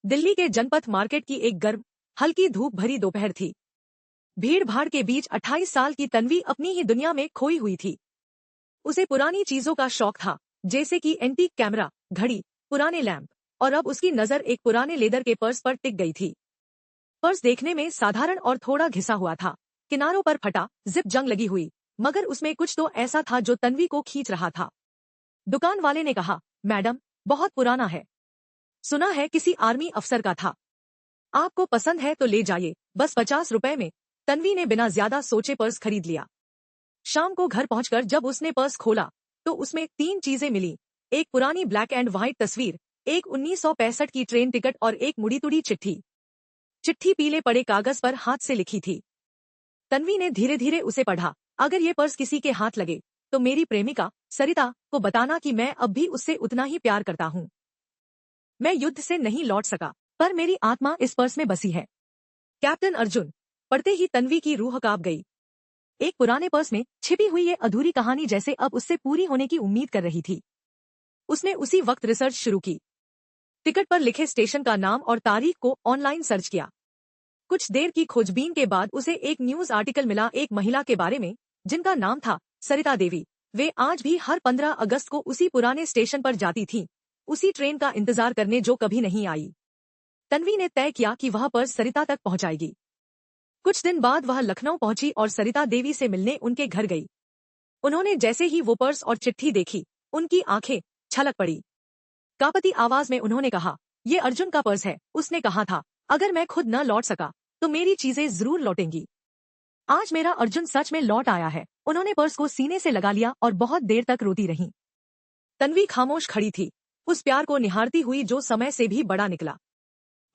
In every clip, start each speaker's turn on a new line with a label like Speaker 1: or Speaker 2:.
Speaker 1: दिल्ली के जनपथ मार्केट की एक गर्म हल्की धूप भरी दोपहर थी। भीड़ भाड़ के बीच 28 साल की तन्वी अपनी ही दुनिया में खोई हुई थी। उसे पुरानी चीजों का शौक था, जैसे कि एंटीक कैमरा, घड़ी, पुराने लैंप, और अब उसकी नजर एक पुराने लेदर के पर्स पर टिक गई थी। पर्स देखने में साधारण और थोड़ा घिसा हुआ था, किनारों पर फटा जिप जंग लगी हुई, मगर उसमें कुछ तो ऐसा था जो तन्वी को खींच रहा था। दुकान वाले ने कहा, मैडम, बहुत पुराना है, सुना है किसी आर्मी अफसर का था, आपको पसंद है तो ले जाइए, बस 50 रुपए में। तन्वी ने बिना ज्यादा सोचे पर्स खरीद लिया। शाम को घर पहुंचकर जब उसने पर्स खोला तो उसमें 3 चीजें मिली। एक पुरानी ब्लैक एंड व्हाइट तस्वीर, एक 1965 की ट्रेन टिकट और एक मुड़ी तुड़ी चिट्ठी। चिट्ठी पीले पड़े कागज पर हाथ से लिखी थी। तन्वी ने धीरे धीरे उसे पढ़ा। अगर ये पर्स किसी के हाथ लगे तो मेरी प्रेमिका सरिता को बताना कि मैं अब भी उससे उतना ही प्यार करता हूँ। मैं युद्ध से नहीं लौट सका, पर मेरी आत्मा इस पर्स में बसी है। कैप्टन अर्जुन। पढ़ते ही तन्वी की रूह कांप गई। एक पुराने पर्स में छिपी हुई ये अधूरी कहानी जैसे अब उससे पूरी होने की उम्मीद कर रही थी। उसने उसी वक्त रिसर्च शुरू की। टिकट पर लिखे स्टेशन का नाम और तारीख को ऑनलाइन सर्च किया। कुछ देर की खोजबीन के बाद उसे एक न्यूज आर्टिकल मिला एक महिला के बारे में, जिनका नाम था सरिता देवी। वे आज भी हर 15 अगस्त को उसी पुराने स्टेशन पर जाती थीं, उसी ट्रेन का इंतजार करने जो कभी नहीं आई। तन्वी ने तय किया कि वह पर्स सरिता तक पहुंचाएगी। कुछ दिन बाद वह लखनऊ पहुंची और सरिता देवी से मिलने उनके घर गई। उन्होंने जैसे ही वो पर्स और चिट्ठी देखी, उनकी आंखें छलक पड़ी। कांपती आवाज में उन्होंने कहा, ये अर्जुन का पर्स है, उसने कहा था अगर मैं खुद न लौट सका तो मेरी चीजें जरूर लौटेंगी। आज मेरा अर्जुन सच में लौट आया है। उन्होंने पर्स को सीने से लगा लिया और बहुत देर तक रोती रही। तन्वी खामोश खड़ी थी, उस प्यार को निहारती हुई जो समय से भी बड़ा निकला।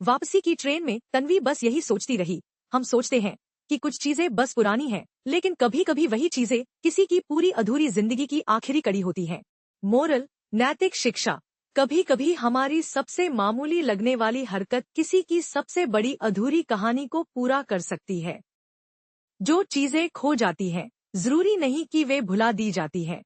Speaker 1: वापसी की ट्रेन में तन्वी बस यही सोचती रही। हम सोचते हैं कि कुछ चीजें बस पुरानी हैं, लेकिन कभी कभी वही चीजें किसी की पूरी अधूरी जिंदगी की आखिरी कड़ी होती हैं। मोरल, नैतिक शिक्षा, कभी कभी हमारी सबसे मामूली लगने वाली हरकत किसी की सबसे बड़ी अधूरी कहानी को पूरा कर सकती है। जो चीजें खो जाती हैं, जरूरी नहीं कि वे भुला दी जाती हैं।